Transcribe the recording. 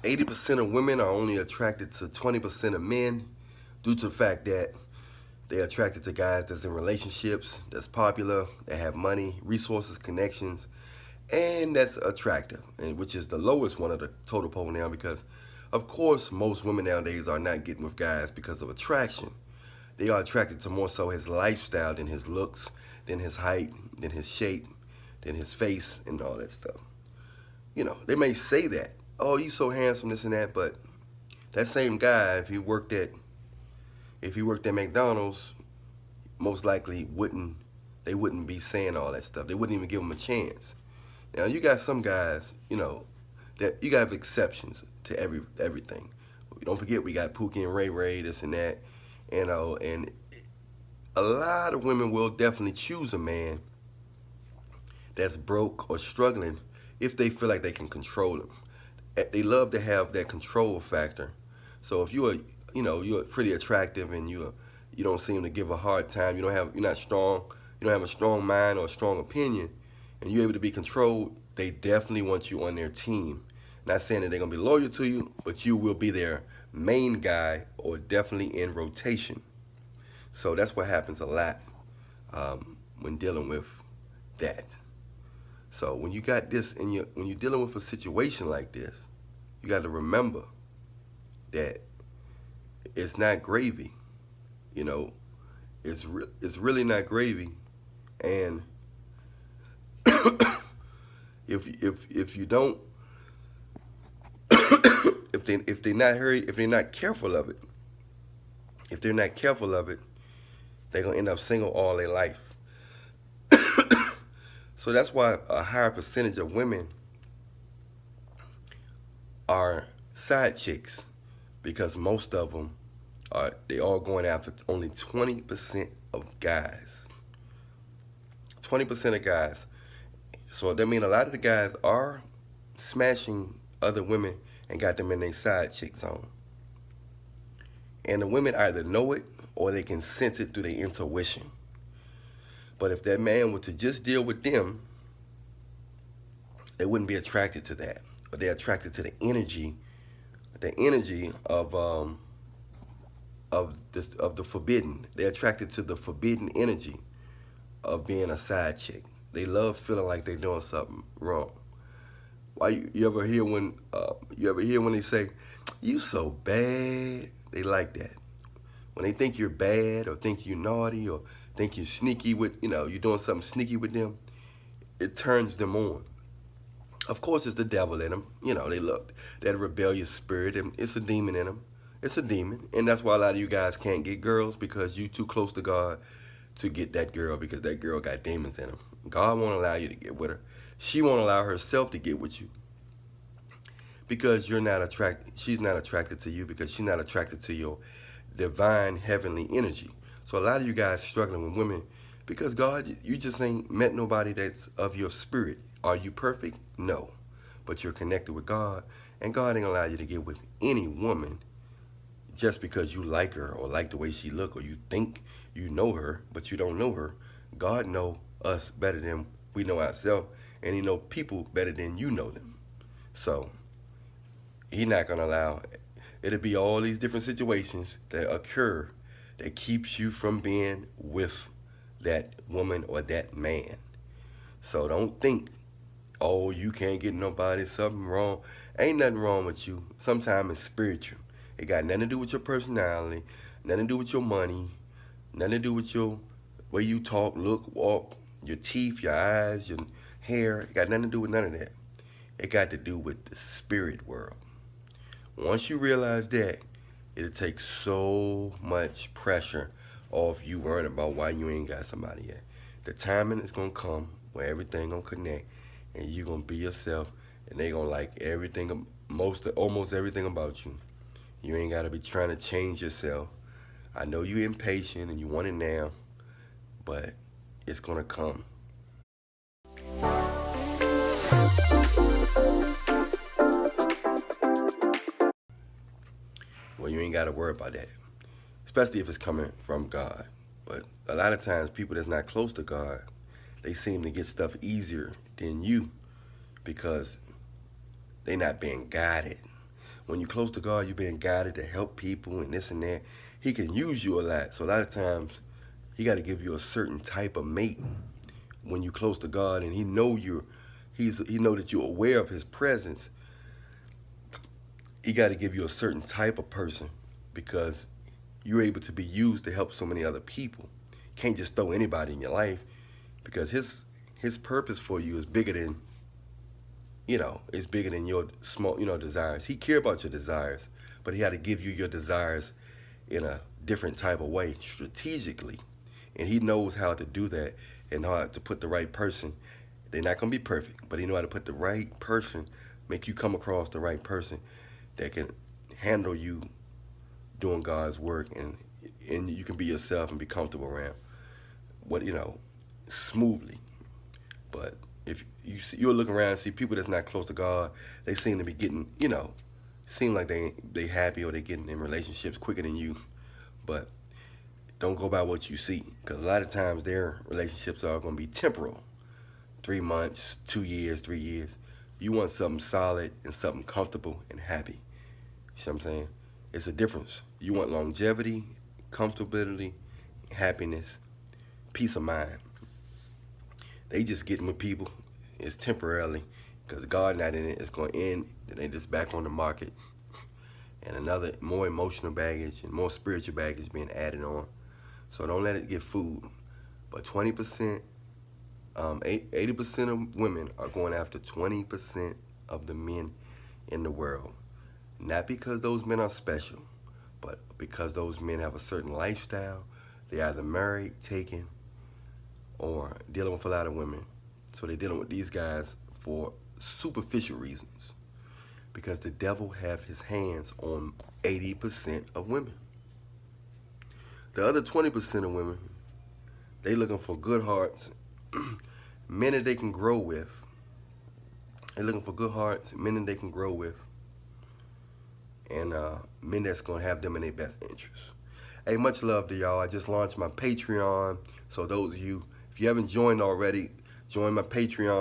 80% of women are only attracted to 20% of men due to the fact that they're attracted to guys that's in relationships, that's popular, that have money, resources, connections, and that's attractive, and which is the lowest one of the total poll now because, of course, most women nowadays are not getting with guys because of attraction. They are attracted to more so his lifestyle than his looks, than his height, than his shape, than his face, and all that stuff. You know, they may say that, oh, you so handsome, this and that, but that same guy, if he worked at McDonald's, most likely they wouldn't be saying all that stuff. They wouldn't even give him a chance. Now you got some guys, you know, that you got exceptions to everything. Don't forget we got Pookie and Ray, this and that, you know, and a lot of women will definitely choose a man that's broke or struggling if they feel like they can control him. They love to have that control factor. So if you're pretty attractive and you don't seem to give a hard time, you're not strong, you don't have a strong mind or a strong opinion, and you're able to be controlled, they definitely want you on their team. Not saying that they're gonna be loyal to you, but you will be their main guy or definitely in rotation. So that's what happens a lot when dealing with that. So when you got this when you're dealing with a situation like this, you got to remember that it's not gravy. You know, it's really not gravy, and if you don't if they're not careful of it, they're gonna end up single all their life. So that's why a higher percentage of women are side chicks, because most of them they all going after only 20% of guys. 20% of guys. So that means a lot of the guys are smashing other women and got them in their side chick zone. And the women either know it or they can sense it through their intuition. But if that man were to just deal with them, they wouldn't be attracted to that. But they're attracted to the energy of the forbidden. They're attracted to the forbidden energy of being a side chick. They love feeling like they're doing something wrong. Why you ever hear when they say, "You so bad"? They like that. When they think you're bad or think you're naughty or think you're sneaky you're doing something sneaky with them, it turns them on. Of course, it's the devil in them. They look that rebellious spirit, and it's a demon in them. It's a demon, and that's why a lot of you guys can't get girls, because you too close to God to get that girl, because that girl got demons in them. God won't allow you to get with her. She won't allow herself to get with you, because you're not attracted. She's not attracted to you, because she's not attracted to your divine heavenly energy. So a lot of you guys struggling with women because God, you just ain't met nobody that's of your spirit. Are you perfect? No. But you're connected with God, and God ain't allow you to get with any woman just because you like her or like the way she look, or you think you know her, but you don't know her. God know us better than we know ourselves, and he know people better than you know them. So he not gonna allow it. It'll be all these different situations that occur that keeps you from being with that woman or that man. So don't think, oh, you can't get nobody, something wrong. Ain't nothing wrong with you. Sometimes it's spiritual. It got nothing to do with your personality, nothing to do with your money, nothing to do with your way you talk, look, walk, your teeth, your eyes, your hair. It got nothing to do with none of that. It got to do with the spirit world. Once you realize that, it'll take so much pressure off you worrying about why you ain't got somebody yet. The timing is going to come where everything going to connect, and you're going to be yourself, and they going to like everything, almost everything about you. You ain't got to be trying to change yourself. I know you're impatient and you want it now, but it's going to come. Well, you ain't got to worry about that, especially if it's coming from God. But a lot of times, people that's not close to God, they seem to get stuff easier than you because they not being guided. when you're close to God, you're being guided to help people and this and that. He can use you a lot. So a lot of times, he got to give you a certain type of mate when you're close to God, and he know that you're aware of his presence. He got to give you a certain type of person because you're able to be used to help so many other people. You can't just throw anybody in your life because his purpose for you is bigger than, it's bigger than your small, desires. He care about your desires, but he had to give you your desires in a different type of way, strategically. And he knows how to do that and how to put the right person. They're not going to be perfect, but he know how to put the right person, make you come across the right person that can handle you doing God's work, and you can be yourself and be comfortable around smoothly. But if you'll look around and see people that's not close to God, they seem to be getting, seem like they happy or they getting in relationships quicker than you. But don't go by what you see, because a lot of times their relationships are going to be temporal. 3 months, 2 years, 3 years. You want something solid and something comfortable and happy. You see what I'm saying? It's a difference. You want longevity, comfortability, happiness, peace of mind. They just getting with people. It's temporarily, because God not in it. It's going to end, and they just back on the market. And another more emotional baggage and more spiritual baggage being added on. So don't let it get fooled. But 20%, 80% of women are going after 20% of the men in the world. Not because those men are special, but because those men have a certain lifestyle. They're either married, taken, or dealing with a lot of women. So they're dealing with these guys for superficial reasons, because the devil have his hands on 80% of women. The other 20% of women, they looking for good hearts, men that they can grow with. They're looking for good hearts, men that they can grow with, and men that's going to have them in their best interest. Hey, much love to y'all. I just launched my Patreon. So those of you, if you haven't joined already, join my Patreon.